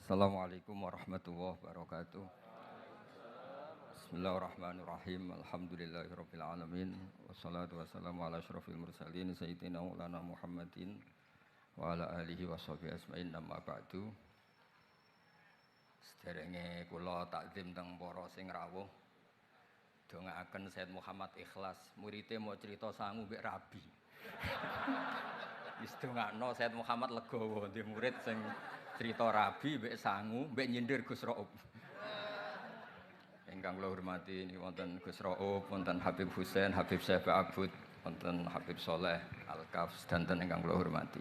Assalamualaikum warahmatullahi wabarakatuh. Bismillahirrahmanirrahim. Alhamdulillahirabbil alamin. Wassalatu wassalamu ala asyrofil mursalin sayyidina Maulana Muhammadin wa ala alihi washabihi ajmain. Amma ba'du. Sederenge kula takzim teng para sing rawuh. Dongaaken Sayyid Muhammad Ikhlas, muridé mau cerita sangu mbek rabi. Wis dongakno Sayyid Muhammad legowo, di murid sing cerita rabi mbek sangu mbek nyindir Gus Raub. Ingkang kula hormati niki wonten Gus Raub, wonten Habib Husain, Habib Syekh Abud, wonten Habib Soleh Al-Kafs dan ingkang kula hormati.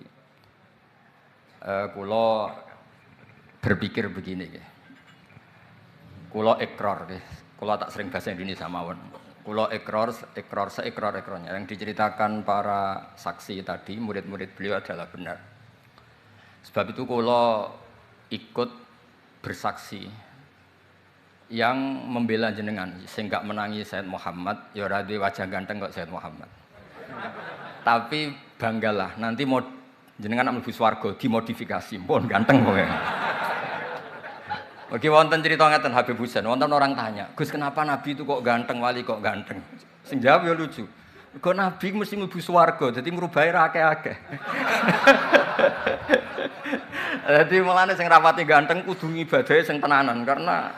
Kula berpikir begini nggih. Kula ikrar nggih. Kula tak sering bahasa Indonesia mawon. Kula seikrar-ikrarnya yang diceritakan para saksi tadi, murid-murid beliau adalah benar. Sebab itu kula ikut bersaksi yang membela jenengan sing gak menangi Sayyid Muhammad, ya ora duwe wajah ganteng kok Sayyid Muhammad. Tapi banggalah nanti mau jenengan mlebu swarga dimodifikasi, pun ganteng kowe. Oke, wonten cerita ngeten Habib Husain, wonten orang tanya, "Gus, kenapa Nabi itu kok ganteng, wali kok ganteng?" Sing jawab ya lucu. Kok Nabi mesti mlebu swarga, dadi ngrubahi ra akeh-akeh. Dadi mulane sing rapati ganteng kudu ngibadahe sing tenanan karena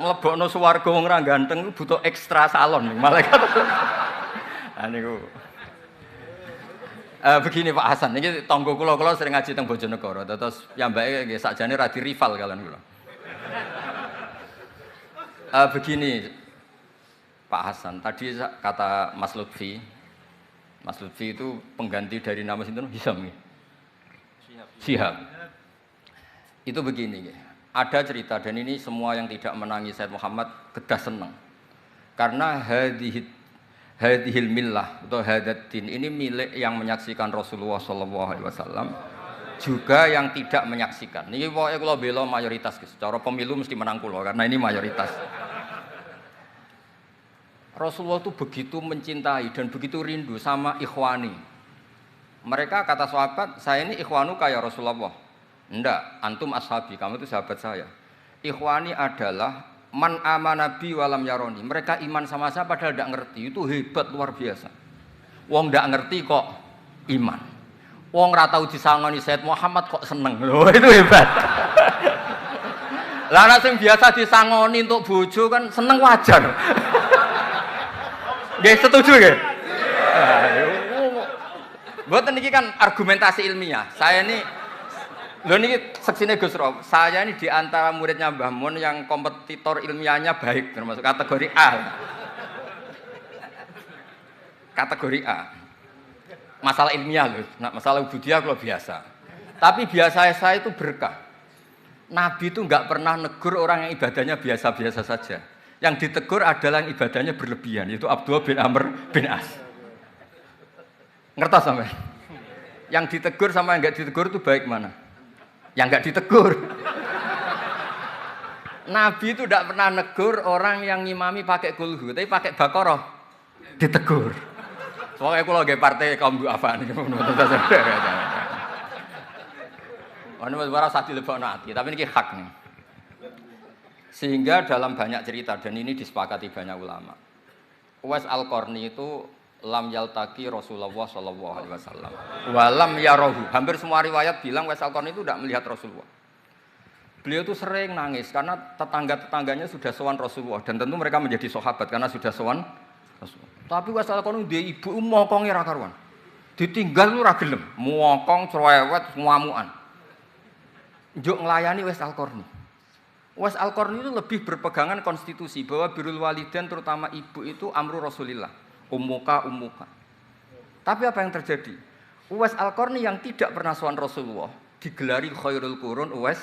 mlebokno swarga wong ra ganteng butuh ekstra salon malaikat. Nah niku. Begini Pak Hasan, ini tangga kula sering ngaji teng Bojonegoro, terus piyambake nggih sakjane ra di rival kalian kula. Begini Pak Hasan, tadi kata Mas Lutfi itu pengganti dari nama sinten Hisam nggih. Syihab. Itu begini nggih. Ada cerita dan ini semua yang tidak menangi Sayyid Muhammad kedah seneng. Karena hadhil millah atau hadatin ini milik yang menyaksikan Rasulullah SAW, juga yang tidak menyaksikan. Ini pokoknya kalau bela mayoritas, secara pemilu mesti menang kula karena ini mayoritas. Rasulullah itu begitu mencintai dan begitu rindu sama ikhwani. Mereka kata sahabat, saya ini ikhwanu kayak Rasulullah. Enggak, antum ashabi, kamu itu sahabat saya. Ikhwani adalah man amanabi walam yaroni. Mereka iman sama saya padahal tidak ngerti. Itu hebat luar biasa. Wong tidak ngerti kok iman. Wong ra tau disangoni Sayyid Muhammad kok seneng. Loh, itu hebat. Lah nek sing biasa disangoni untuk bojo kan seneng wajar. Nggih setuju nggih? Mboten niki kan argumentasi ilmiah. Saya ini lho niki seksine Gus Raub. Saya ini di antara muridnya Mbah Mun yang kompetitor ilmiahnya baik, termasuk kategori A. Kategori A. Masalah ilmiah loh, nah, masalah ubudiyah kalau biasa. Tapi biasa saya itu berkah. Nabi itu enggak pernah negur orang yang ibadahnya biasa-biasa saja. Yang ditegur adalah yang ibadahnya berlebihan, yaitu Abdullah bin Amr bin As. Ngertos sampai? Yang ditegur sama yang enggak ditegur itu baik mana? Yang enggak ditegur. Nabi itu tidak pernah negur orang yang ngimami pakai kulhu, tapi pakai Baqarah ditegur. Soalnya aku lagi partai kaum duafa nih, ini masih satu lebih nanti, tapi ini hak nih. Sehingga dalam banyak cerita dan ini disepakati banyak ulama. Uwais Al-Qarni itu lam yaltaqi Rasulullah sallallahu alaihi wasallam. Walam yarahu. Hampir semua riwayat bilang Uwais Al-Qarni itu tidak melihat Rasulullah. Beliau itu sering nangis karena tetangga-tetangganya sudah sowan Rasulullah dan tentu mereka menjadi sahabat karena sudah sowan Rasulullah. Tapi Uwais Al-Qarni dia ibu mokonge ra karuan. Ditinggal lu ra gelem, mokong cerewet ngamukan. Njuk nglayani Uwais Al-Qarni. Uwais Al-Qarni itu lebih berpegangan konstitusi bahwa birrul walidain terutama ibu itu amru Rasulillah. Ummuka. Tapi apa yang terjadi? Uwais Al-Qarni yang tidak pernah sowan Rasulullah digelari khairul qurun Uwais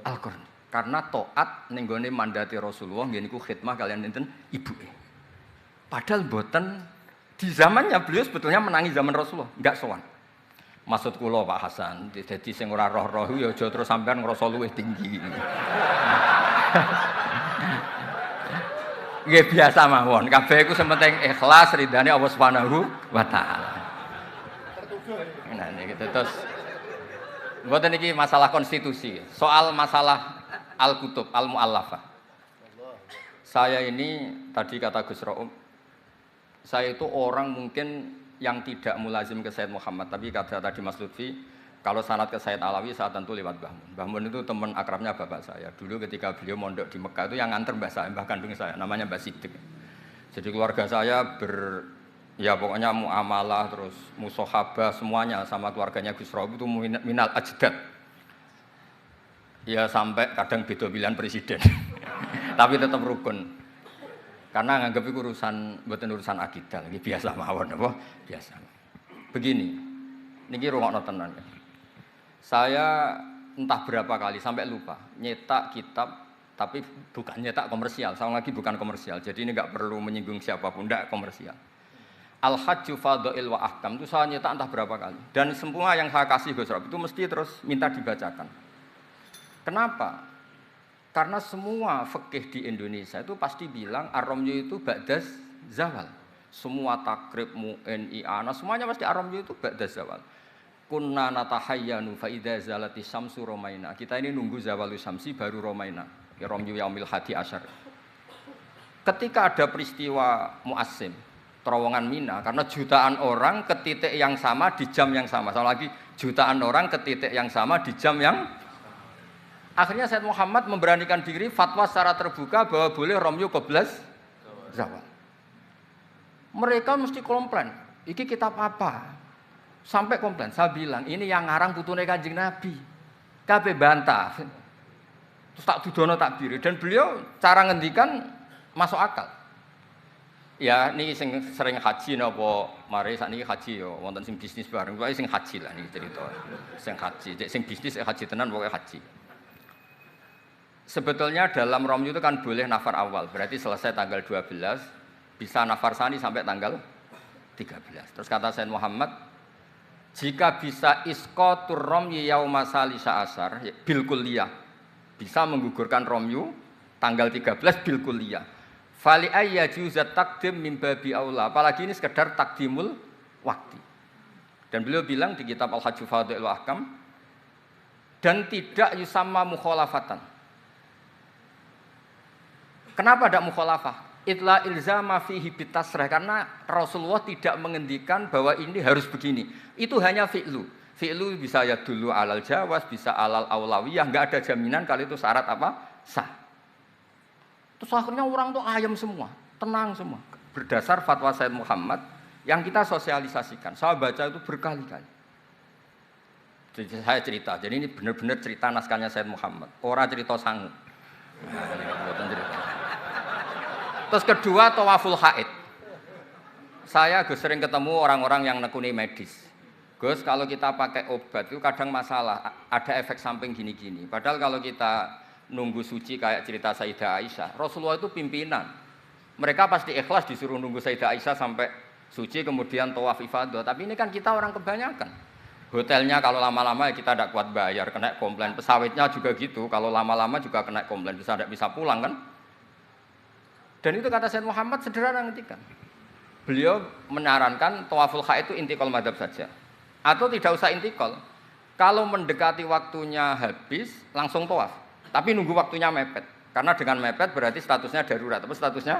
Al-Qarni karena taat ning gone mandate Rasulullah nggih niku khidmah kalian enten ibuke. Padahal mboten di zamannya beliau sebetulnya menangi zaman Rasulullah, enggak sowan. Maksud kula Pak Hasan, dadi sing ora roh-roh ya aja terus sampean ngrasa luwih tinggi. Nggih biasa mawon, kabeh iku sementing ikhlas ridane Allah Subhanahu wa taala. Nah niki terus Mboten iki masalah konstitusi, soal masalah al-kutub, al-mu'allafah. Saya ini tadi kata Gus Raum, saya itu orang mungkin yang tidak mulazim ke Sayyid Muhammad, tapi kata tadi Mas Lutfi, kalau sanad ke Sayyid Alawi saya tentu lewat Mbah Mun. Mbah Mun itu teman akrabnya bapak saya. Dulu ketika beliau mondok di Mekah itu yang nganter mbah saya, mbah kandung saya, namanya Mbah Sidik. Jadi keluarga saya ya pokoknya muamalah terus musohabah semuanya sama keluarganya Gus Raum itu minal ajdad. Ya sampai kadang beda pilihan presiden. Tapi tetap rukun. Karena nganggep itu urusan akidah, lagi biasa mawon apa? Biasa. Begini. Niki rungokno tenan. Saya entah berapa kali sampai lupa nyetak kitab tapi bukan nyetak komersial, sama lagi bukan komersial. Jadi ini enggak perlu menyinggung siapapun, enggak komersial. Al-Hajju Fadhail wa Ahkam itu saya nyetak entah berapa kali. Dan semua yang saya kasih Gus Rob itu mesti terus minta dibacakan. Kenapa? Karena semua fikih di Indonesia itu pasti bilang ar-ramyu itu ba'das zawal. Semua takrib mu'in i'ana semuanya pasti ar-ramyu itu ba'das zawal. Kunna natahayyanu fa idza zalati syamsu romaina. Kita ini nunggu zawalu syamsi baru romaina. Ya ramyu yaumil hadi asyar. Ketika ada peristiwa muassim, terowongan Mina, karena jutaan orang ke titik yang sama di jam yang sama. Sama lagi jutaan orang ke titik yang sama di jam yang akhirnya Sayyid Muhammad memberanikan diri fatwa secara terbuka bahwa boleh ramyu qoblas zawal. Mereka mesti komplain, iki kitab apa? Sampai komplain, saya bilang ini yang ngarang putune Kanjeng Nabi. Kabeh bantah. Terus tak dudono tak diri dan beliau cara ngendikan masuk akal. Ya niki sing sering haji napa mari sakniki haji ya wonten sing bisnis bareng. Pokoke sing haji lah niki cerita. Sing haji, sing bisnis haji tenan pokoke haji. Sebetulnya dalam ramyu itu kan boleh nafar awal, berarti selesai tanggal 12, bisa nafar sani sampai tanggal 13. Terus kata Sayyid Muhammad, jika bisa isqatur ramyi yauma salisa asar bil kulliyah, bisa menggugurkan ramyu tanggal 13 bil kulliyah. Fali ayya juzat taqdim min babi aula, apalagi ini sekedar takdimul waktu. Dan beliau bilang di kitab Al-Hajju Fadhail wa Ahkam, dan tidak yusamma mukhalafatan. Kenapa ada mukhalafah? Itla ilzama fihi bitasrah, karena Rasulullah tidak mengendikan bahwa ini harus begini. Itu hanya fi'lu. Fi'lu bisa ya dulu alal jawaz, bisa alal aulawiyah, enggak ada jaminan kalau itu syarat apa? Sah. Terus akhirnya orang tuh ayam semua, tenang semua. Berdasar fatwa Sayyid Muhammad yang kita sosialisasikan. Saya baca itu berkali-kali. Jadi saya cerita, jadi ini benar-benar cerita naskahnya Sayyid Muhammad. Orang cerita sangu. Terus kedua, tawaful haid. Saya Gus sering ketemu orang-orang yang nekuni medis. Gus, kalau kita pakai obat itu kadang masalah, ada efek samping gini-gini. Padahal kalau kita nunggu suci kayak cerita Sayyidah Aisyah, Rasulullah itu pimpinan. Mereka pasti ikhlas disuruh nunggu Sayyidah Aisyah sampai suci kemudian tawaf ifadah. Tapi ini kan kita orang kebanyakan. Hotelnya kalau lama-lama ya kita tidak kuat bayar, kena komplain. Pesawatnya juga gitu, kalau lama-lama juga kena komplain, tidak bisa pulang kan. Dan itu kata Sayyid Muhammad sederhana ngendikan. Beliau menyarankan tawaful haid itu intikal madhab saja. Atau tidak usah intikal. Kalau mendekati waktunya habis, langsung tawaf. Tapi nunggu waktunya mepet. Karena dengan mepet berarti statusnya darurat. Tapi statusnya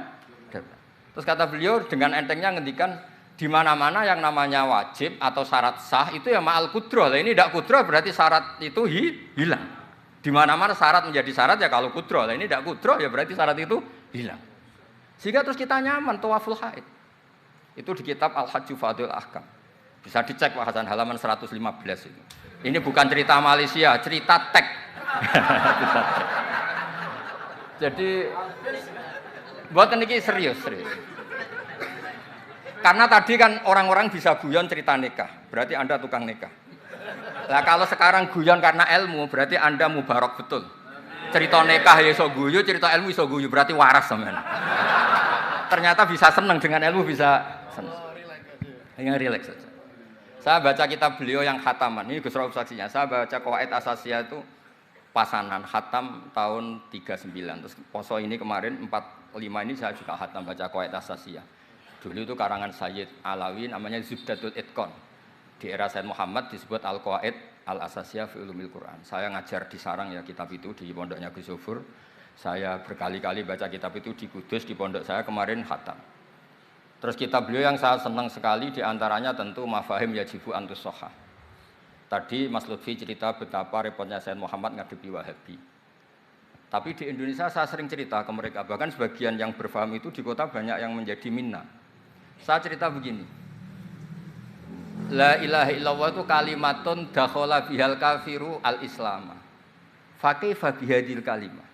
darurat. Terus kata beliau dengan entengnya ngendikan, di mana-mana yang namanya wajib atau syarat sah itu ya ma'al kudroh. Lah ini tidak kudroh berarti syarat itu hilang. Di mana-mana syarat menjadi syarat ya kalau kudroh. Lah ini tidak kudroh ya berarti syarat itu hilang. Sehingga terus kita nyaman tawaful haid. Itu di kitab Al-Hajju Fadhail Ahkam. Bisa dicek Pak Hasan halaman 115 itu. Ini bukan cerita Malaysia, cerita tek. Jadi buat ini serius. Karena tadi kan orang-orang bisa guyon cerita nikah, berarti Anda tukang nikah. Nah kalau sekarang guyon karena ilmu, berarti Anda mubarak betul. Cerita nikah ya iso guyu, cerita ilmu iso guyu, berarti waras sampean. Ternyata bisa senang dengan ilmu, bisa senang. Yang rileks saja. Saya baca kitab beliau yang khataman, ini Gus Rauf saksinya. Saya baca Qawaid Asasiyah itu pasanan khatam tahun 39. Terus poso ini kemarin 45 ini saya juga khatam baca Qawaid Asasiyah. Dulu itu karangan Sayyid Alawi namanya Zubdatul Itqan. Di era Sayyid Muhammad disebut Al-Qawaid Al-Asasiyah fi Ulumil Quran. Saya ngajar di Sarang ya kitab itu di pondoknya Gus Zufur. Saya berkali-kali baca kitab itu di Kudus, di pondok saya kemarin khatam. Terus kitab beliau yang saya senang sekali diantaranya tentu Mafahim Yajibu Antus Sohah. Tadi Mas Lutfi cerita betapa repotnya Sayyid Muhammad ngadepi Wahabi. Tapi di Indonesia saya sering cerita ke mereka, bahkan sebagian yang berfaham itu di kota banyak yang menjadi minna. Saya cerita begini, La ilaha illallah itu kalimatun dakhala bihal kafiru al-islama. Fakaifa bihadil kalimah.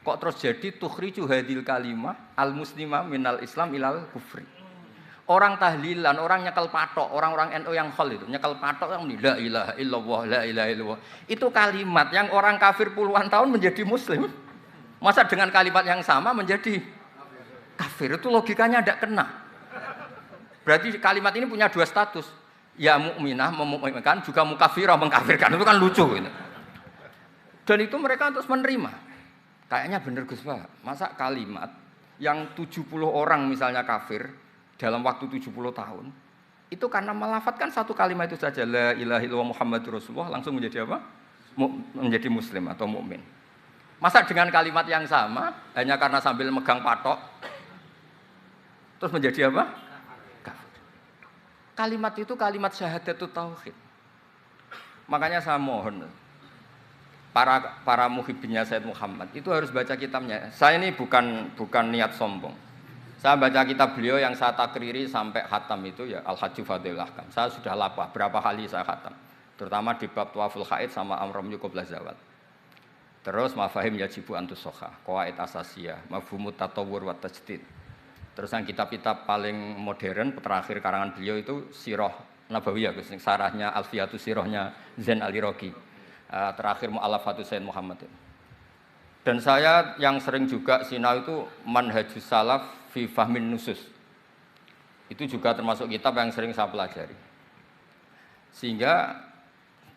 Kok terus jadi tukhriju hadil kalimah al-muslimah minal islam ilal kufri. Orang tahlilan, orang nyekel patok, orang-orang NU yang khol itu nyekel patok yang la ilaha illallah, la ilaha illallah. Itu kalimat yang orang kafir puluhan tahun menjadi muslim. Masa dengan kalimat yang sama menjadi kafir? Itu logikanya tidak kena. Berarti kalimat ini punya dua status. Ya mukminah memukminkan, juga mukafirah mengkafirkan. Itu kan lucu gitu. Dan itu mereka terus menerima. Kayaknya bener Gus Pak. Masa kalimat yang 70 orang misalnya kafir dalam waktu 70 tahun itu karena melafatkan satu kalimat itu saja la ilaha illallah Muhammadur Rasulullah langsung menjadi apa? Menjadi muslim atau mukmin. Masa dengan kalimat yang sama hanya karena sambil megang patok terus menjadi apa? Kafir. Kalimat itu kalimat syahadatut tauhid. Makanya saya mohon para muhibbinnya Sayyid Muhammad itu harus baca kitabnya. Saya ini bukan niat sombong. Saya baca kitab beliau yang saya takriri sampai khatam itu ya Al-Hajju Fadhilul Ahkam. Saya sudah lapah berapa kali saya khatam. Terutama di bab Tawaful Haid sama Amram Qabla Zawal. Terus Mafahim Yajibu Antus Sohah, Qawaid Asasiyah, Mafhumut Tatawwur wa Tajdid. Terus yang kitab-kitab paling modern terakhir karangan beliau itu Sirah Nabawiyah, sarahnya Alfiyatus Sirahnya Zain Al-Iraqi. Terakhir Mu'alafatus Sayyid Muhammad. Dan saya yang sering juga sinau itu Manhajus Salaf fi Fahmin Nusus. Itu juga termasuk kitab yang sering saya pelajari. Sehingga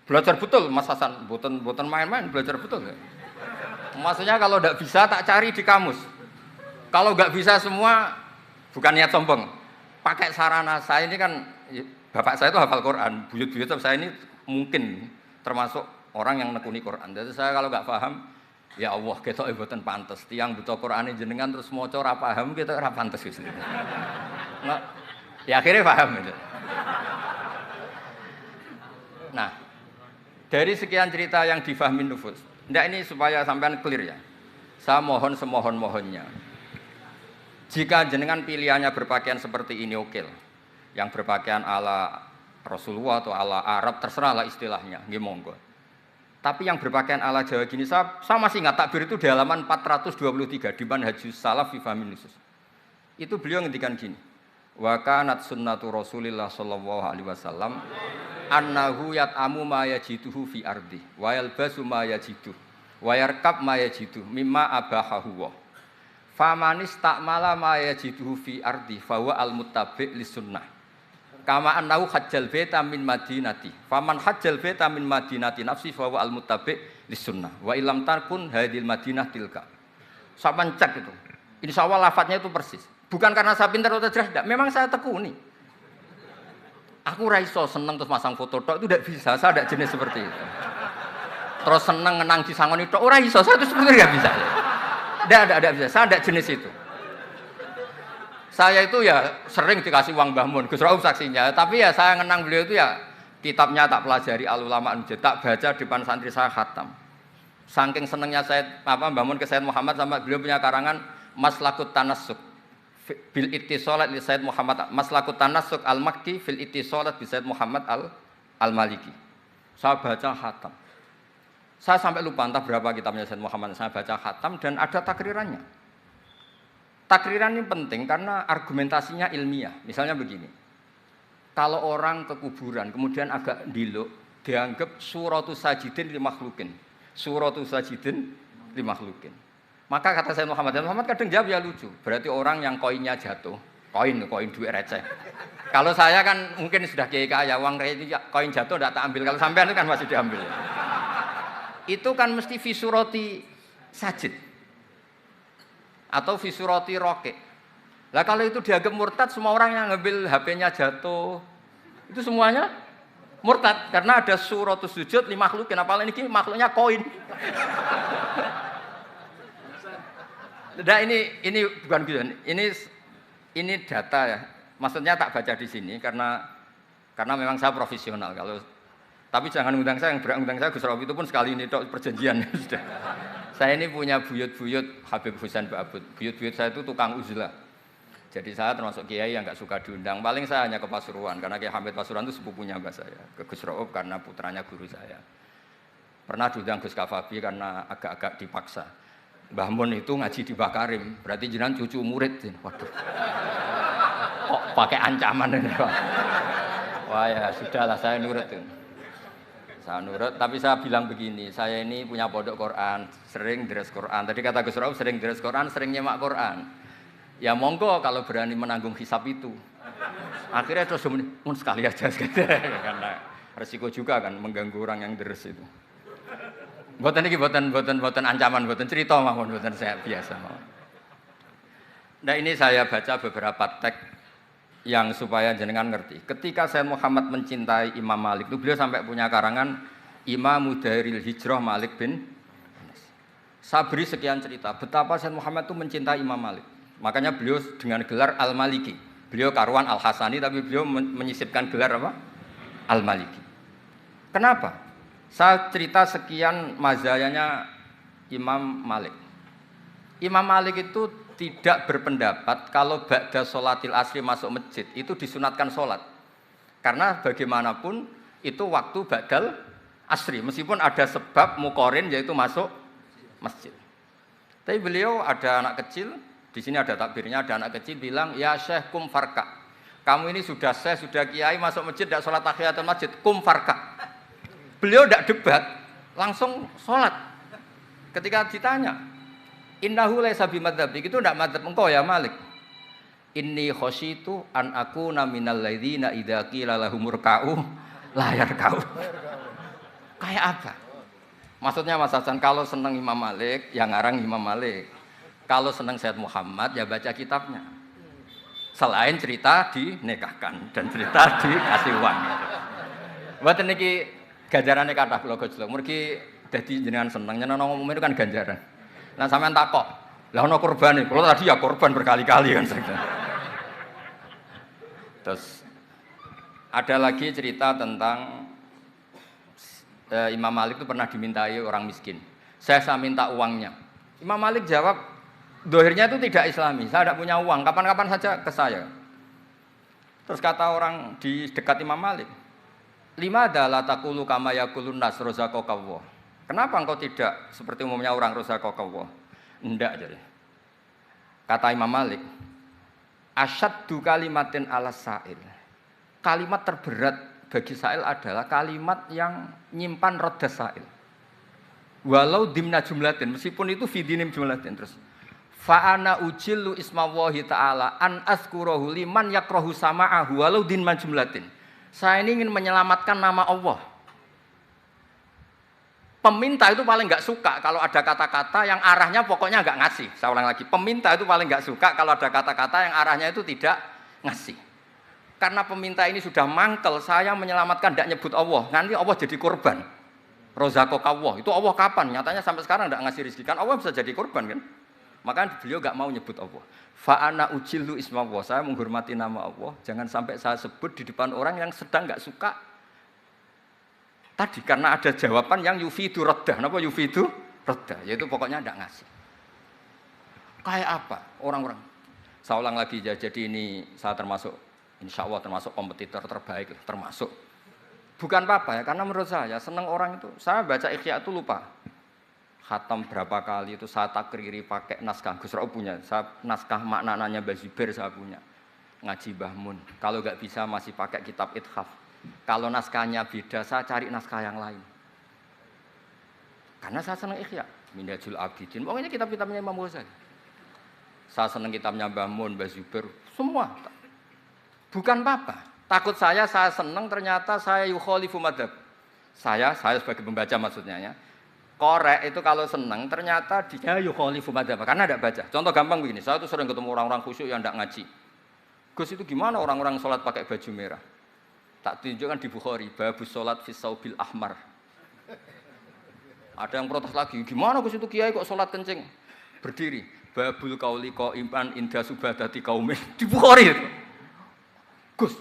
belajar betul Mas Hasan, boten main-main, belajar betul ya. Maksudnya kalau tidak bisa tak cari di kamus. Kalau nggak bisa semua bukan niat sombong. Pakai sarana saya ini kan bapak saya itu hafal Quran, buyut-buyut saya ini mungkin termasuk orang yang nekuni Quran. Jadi saya kalau nggak paham, ya Allah kita ibadah pantas. Tiang buta Quran jenengan terus mau ora paham kita ora pantas gitu. Nah, ya akhirnya paham gitu. Nah, dari sekian cerita yang difahami nufus, ini supaya sampean clear ya. Saya mohon semohon-mohonnya. Jika jenengan pilihannya berpakaian seperti ini oke lah. Yang berpakaian ala Rasulullah atau ala Arab terserahlah istilahnya, nggih monggo. Tapi yang berpakaian ala Jawa gini, saya masih ingat takbir itu di halaman 423 di Manhajus Salaf fi Fahmin Nusus. Itu beliau ngendikan gini. Wa kanat sunnatu Rasulillah sallallahu alaihi wasallam annahu yat'amu ma yajiduhu fi ardi wa yalbasu ma yajidu wa yarkab ma yajidu mimma abahahu wa. Famanis ta'mala ma yajiduhu fi ardi fa huwa al-muttabi' lis-sunnah. Kama annahu hajjal baita min madinati. Faman hajjal baita min madinati nafsi fa huwa al-muttabi' lis-sunnah. Wa illam takun hadhil madinah tilka. Sampeyan cek itu. Insyaallah lafadznya itu persis. Bukan karena saya pintar atau cerdas, tidak. Memang saya tekuni. Aku ra iso seneng terus masang foto tok itu tidak bisa. Saya tidak jenis seperti itu. Terus seneng ngenang disangoni tok ora iso. Saya itu sebenarnya enggak bisa. Tidak bisa. Saya tidak jenis itu. Saya itu ya sering dikasih uang Mbah Mun, Gus Rauf saksinya. Tapi ya saya ngenang beliau itu ya kitabnya tak pelajari Al-Ulama An-Nujad, tak baca depan santri saya khatam. Saking senengnya saya Mbah Mun ke Sayyid Muhammad sama beliau punya karangan Maslakut Tanassuk bil ittisalat li Sayyid Muhammad, Maslakut Tanassuk al-Makki fil ittisalat bi Sayyid Muhammad al-Maliki. Saya baca khatam. Saya sampai lupa entah berapa kitabnya Sayyid Muhammad, saya baca khatam dan ada takrirannya. Takriran ini penting karena argumentasinya ilmiah. Misalnya begini, kalau orang ke kuburan kemudian agak diluk, dianggap suratus sajidin li makhlukin. Suratus sajidin li makhlukin. Maka kata Sayyid Muhammad kadang jawab ya lucu. Berarti orang yang koinnya jatuh, koin duit receh. Kalau saya kan mungkin sudah kiai kaya, uang koin jatuh tidak tak ambil. Kalau sampean itu kan masih diambil. Itu kan mesti fisurati sajid. Atau fisurati roke. Lah kalau itu dianggap murtad, semua orang yang ngambil HP-nya jatuh, itu semuanya Murtad karena ada suratus sujud li makhlukin, apalagi ini makhluknya koin. Nah ini bukan gitu. Ini data ya. Maksudnya tak baca di sini karena memang saya profesional. Tapi jangan undang saya, yang berundang saya Gus Robi itu pun sekali ini perjanjian sudah. Saya ini punya buyut-buyut Habib Husain Ba'abud. Buyut-buyut saya itu tukang uzlah. Jadi saya termasuk kiai yang nggak suka diundang. Paling saya hanya ke Pasuruan karena Kiai Hamid Pasuruan itu sepupunya mbak saya. Ke Gus Robi karena putranya guru saya. Pernah diundang Gus Kafabi karena agak-agak dipaksa. Mbah Mun itu ngaji di Bakarim, berarti jenengan cucu murid. Waduh. Kok pakai ancaman ini, Pak? Wah ya sudahlah, saya nurut. Saya nurut, tapi saya bilang begini, saya ini punya pondok Quran, sering deres Quran. Tadi kata Gus Rauf sering deres Quran, sering nyemak Quran. Ya monggo kalau berani menanggung hisab itu. Akhirnya terus sekali aja karena resiko juga kan mengganggu orang yang deres itu. Boten iki boten ancaman, boten cerita mawon, boten saya biasa mawon. Nah ini saya baca beberapa teks yang supaya jenengan ngerti. Ketika Sayyid Muhammad mencintai Imam Malik itu beliau sampai punya karangan Imam Mudaril Hijrah Malik bin Anas. Saya beri sekian cerita betapa Sayyid Muhammad itu mencintai Imam Malik. Makanya beliau dengan gelar Al-Maliki. Beliau karuan Al-Hasani tapi beliau menyisipkan gelar apa? Al-Maliki. Kenapa? Saya cerita sekian mazayanya Imam Malik. Imam Malik itu tidak berpendapat kalau ba'da sholatil asri masuk masjid itu disunatkan sholat. Karena bagaimanapun itu waktu ba'dal asri. Meskipun ada sebab mukorin yaitu masuk masjid. Tapi beliau ada anak kecil, di sini ada takbirnya, ada anak kecil bilang, ya Syekh kum farka. Kamu ini sudah syekh, sudah kiai, masuk masjid tidak sholat tahiyatul masjid, kum farka. Beliau tidak debat, langsung sholat. Ketika ditanya, innahu laisa bimadzhabik, itu tidak madzhab engkau ya Malik. Inni khasyitu an akuna minal ladzina idza qila lahum ruk'u la yarka'u. Kayak apa? Maksudnya Mas Hasan, kalau senang Imam Malik, ya ngarang Imam Malik. Kalau senang Sayyid Muhammad, ya baca kitabnya. Selain cerita dinikahkan dan cerita dikasih uang. Buat niki ganjarane kathah kula gojlok. Mergi dadi jenengan seneng nyeneng ngomong itu kan ganjaran. Nah sampean takok, lah ono kurbane. Kula tadi ya korban berkali-kali kan. Terus ada lagi cerita tentang Imam Malik itu pernah dimintai orang miskin. Saya minta uangnya. Imam Malik jawab, dohirnya itu tidak Islami. Saya tidak punya uang. Kapan-kapan saja ke saya. Terus kata orang di dekat Imam Malik, lima adalah takulu kama yakulun nas rozaqallah. Kenapa engkau tidak seperti umumnya orang rozaqallah? Enggak jadi. Kata Imam Malik, asyaddu kalimatin ala sa'il. Kalimat terberat bagi sa'il adalah kalimat yang nyimpan roda sa'il. Walau dimna jumlatin, meskipun itu fidinim jumlatin terus. Fa'ana ujillu ismawahi ta'ala an azkurahu liman yakrohu sama'ahu walau dimna jumlatin. Saya ini ingin menyelamatkan nama Allah. Peminta itu paling nggak suka kalau ada kata-kata yang arahnya pokoknya nggak ngasih. Saya ulang lagi, peminta itu paling nggak suka kalau ada kata-kata yang arahnya itu tidak ngasih. Karena peminta ini sudah mangkel, saya menyelamatkan tidak nyebut Allah. Nanti Allah jadi korban. Rozaqallah, itu Allah kapan? Nyatanya sampai sekarang tidak ngasih rezeki. Kan Allah bisa jadi korban kan? Makanya beliau nggak mau nyebut Allah. Fa'ana ujillu ismawah, saya menghormati nama Allah. Jangan sampai saya sebut di depan orang yang sedang nggak suka. Tadi karena ada jawaban yang yufidu raddah. Kenapa yufidu raddah? Yaitu pokoknya tidak ngasih. Kayak apa orang-orang? Saya ulang lagi, jadi ini saya termasuk, insya Allah termasuk kompetitor terbaik, termasuk. Bukan apa-apa ya, karena menurut saya senang orang itu. Saya baca Ikhya itu lupa. Khatam berapa kali itu saya takriri pakai naskah. Gus Rauf punya, saya naskah maknanya Baziber saya punya. Ngaji Mbah Mun. Kalau nggak bisa masih pakai kitab Ithaf. Kalau naskahnya beda, saya cari naskah yang lain. Karena saya senang Ikhya, Minhajul Abidin. Pokoknya kitab-kitabnya Imam Ghazali. Saya senang kitabnya Mbah Mun, Baziber, semua. Bukan apa-apa. Takut saya senang ternyata saya yukhalifu madhab. Saya sebagai pembaca maksudnya ya. Korek itu kalau senang ternyata dia yukhalifu madhab. Karena tidak baca. Contoh gampang begini, saya tuh sering ketemu orang-orang khusyuk yang tidak ngaji. Gus itu gimana orang-orang sholat pakai baju merah? Tak tunjukkan di Bukhari, babus sholat fi saubil ahmar. Ada yang protes lagi, gimana Gus itu kiai kok sholat kencing? Berdiri, babul qauli qaiman inda subadati qaumin. Di Bukhari itu. Gus,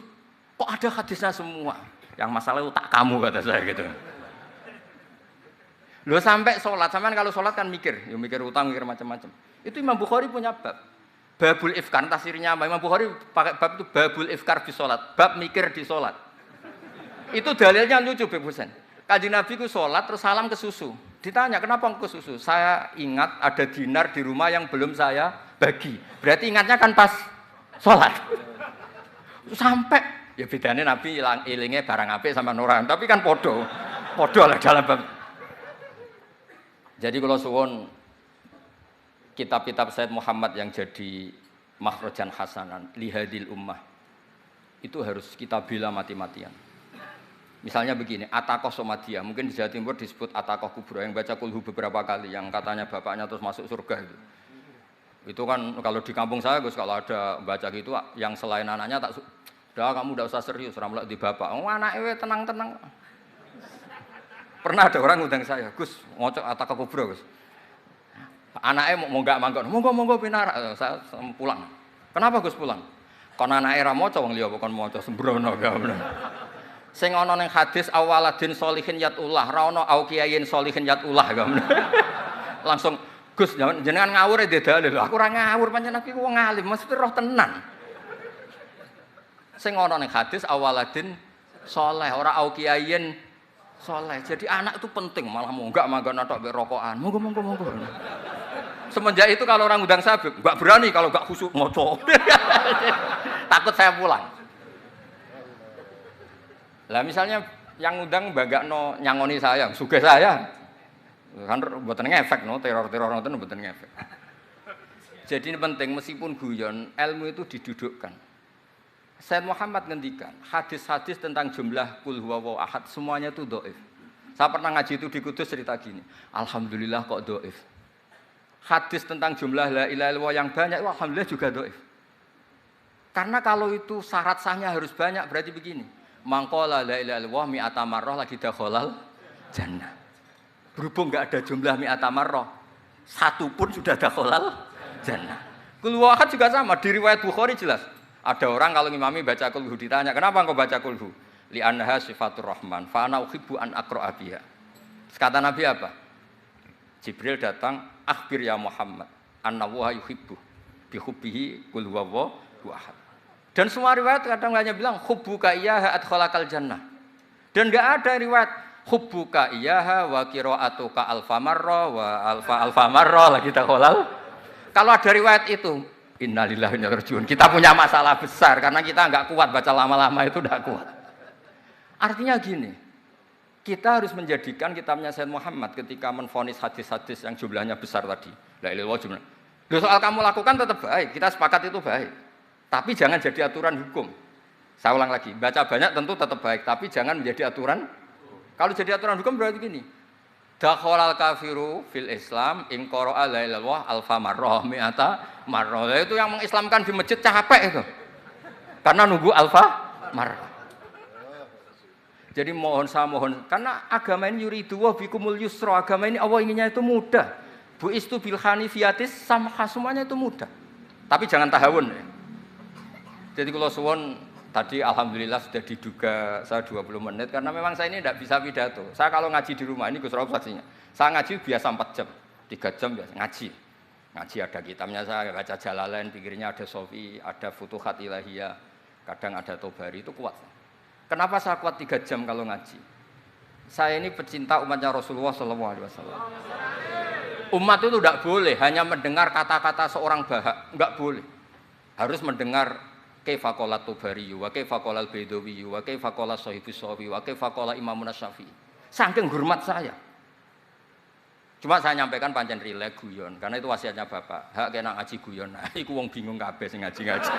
kok ada hadisnya semua? Yang masalah itu tak kamu kata saya gitu. Loh sampai sholat, sampean kalau sholat kan mikir, ya mikir utang, mikir macam-macam. Itu Imam Bukhari punya bab. Babul ifkar, tafsirnya apa? Imam Bukhari pakai bab itu babul ifkar di sholat. Bab mikir di sholat. Itu dalilnya lucu, Beb Husain. Kanjeng Nabi ku sholat terus salam ke susu. Ditanya, kenapa ke susu? Saya ingat ada dinar di rumah yang belum saya bagi. Berarti ingatnya kan pas sholat. Sampai ya bedanya Nabi ilingnya barang apik sama orang, tapi kan podo lah dalam bab. Jadi kalau suwon kitab-kitab Sayyid Muhammad yang jadi makhrajan hasanan lihadil ummah itu harus kita bela mati-matian. Misalnya begini, Ataqah Somadia, mungkin di Jawa Timur disebut Ataqah Kubra yang baca kulhu beberapa kali, yang katanya bapaknya terus masuk surga itu. Itu kan kalau di kampung saya Gus, kalau ada baca gitu yang selain anaknya tak udah kamu udah usah serius, ramlak di bapak. Oh anaknya tenang-tenang. Pernah ada orang ngundang saya, Gus, ngocok Ataqah Kubra Gus. Anaknya mau nggak manggon, monggo pinara. Saya pulang. Kenapa Gus pulang? Karena anaknya ra maca wong liya bukan maca sembrono gamne. Sing ana ning hadis awaladin sholihin yatullah, ra ono au kiyayin sholihin yatullah gamne. Langsung Gus jenengan ngawur e dalil. Aku ora ngawur pancen aku wong alim, mesti roh tenan. Sing ana ning hadis awaladin saleh, ora au kiyayin saleh. Jadi anak itu penting, malah enggak manggon tok mbek rokokan. Monggo. Semenjak itu kalau orang undang saya, enggak berani kalau enggak khusyuk ngoco. Takut saya pulang. Lah misalnya yang undang banggakno nyangoni saya, sugih saya. Kan mboten ngefek no, teror-teror ngoten mboten ngefek. Jadi ini penting meskipun guyon, ilmu itu didudukkan. Sayyid Muhammad ngendikan, hadis-hadis tentang jumlah kul huwallahu ahad semuanya itu dhaif. Saya pernah ngaji itu di Kudus cerita gini, alhamdulillah kok dhaif. Hadis tentang jumlah la ilaha illallah yang banyak itu alhamdulillah juga dhaif. Karena kalau itu syarat sahnya harus banyak, berarti begini. Mangqala la ilaha illallah mi'ata marrah lagi dakhalal jannah. Berhubung enggak ada jumlah mi'ata marrah, satu pun sudah dakhalal jannah. Kul huwallahu ahad juga sama, di riwayat Bukhari jelas. Ada orang kalau ngimami baca kulhu ditanya, kenapa engkau baca kulhu? Li anha sifatur rahman, fa ana uhibbu an aqra'a biha. Kata Nabi apa? Jibril datang, akhbir ya Muhammad, annallaha yuhibbu bi hubbihi qul huwallahu ahad. Dan semua riwayat kadang hanya bilang hubbuka iyyaha adkhalakal jannah. Dan enggak ada riwayat hubbuka iyyaha wa qira'atuka alfa marra wa alfa marra lagi dakhalal. Kalau ada riwayat itu innalillahi wa inna ilaihi raji'un. Kita punya masalah besar karena kita enggak kuat baca lama-lama itu enggak kuat. Artinya gini, kita harus menjadikan kitabnya Sayyid Muhammad ketika menvonis hadis-hadis yang jumlahnya besar tadi. La ilaha illallah jumlah. Loh, soal kamu lakukan tetap baik, kita sepakat itu baik. Tapi jangan jadi aturan hukum. Saya ulang lagi, baca banyak tentu tetap baik, tapi jangan menjadi aturan. Kalau jadi aturan hukum berarti gini. Dakhalal kafiru fil Islam in qara'a la ilaha illallah alfa marrah mi'ata marrah. Itu yang mengislamkan di masjid capek itu. Karena nunggu alfa marrah. Jadi mohon karena agama ini yuridu wa bikumul yusra, agama ini Allah inginnya itu mudah. Bu istu bil hanifiyatis sama semuanya itu mudah. Tapi jangan tahawun ya. Jadi kalau suwon tadi alhamdulillah sudah diduga saya 20 menit karena memang saya ini tidak bisa pidato. Saya kalau ngaji di rumah ini Gus Rauf saksinya. Saya ngaji biasa 4 jam, 3 jam biasa ngaji. Ngaji ada kitabnya saya baca Jalalain, pikirnya ada Sofi, ada Futuhat Ilahiyah, kadang ada Tobari itu kuat. Kenapa saya kuat 3 jam kalau ngaji? Saya ini pecinta umatnya Rasulullah SAW. Umat itu tidak boleh hanya mendengar kata-kata seorang bahak, enggak boleh. Harus mendengar kaifa qala Tobari, wa kaifa qala Al-Baidawi, wa kaifa qala Shahibus Shafi, wa kaifa qala Imam Syafi'i. Saking hormat saya. Cuma saya nyampaikan pancen rileks guyon, karena itu wasiatnya Bapak. Hak kena ngaji guyon. Nah, iku wong bingung kabeh sing ngaji-ngaji.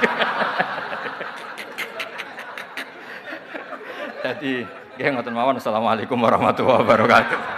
Jadi, nggih ngoten mawon. Assalamualaikum warahmatullahi wabarakatuh.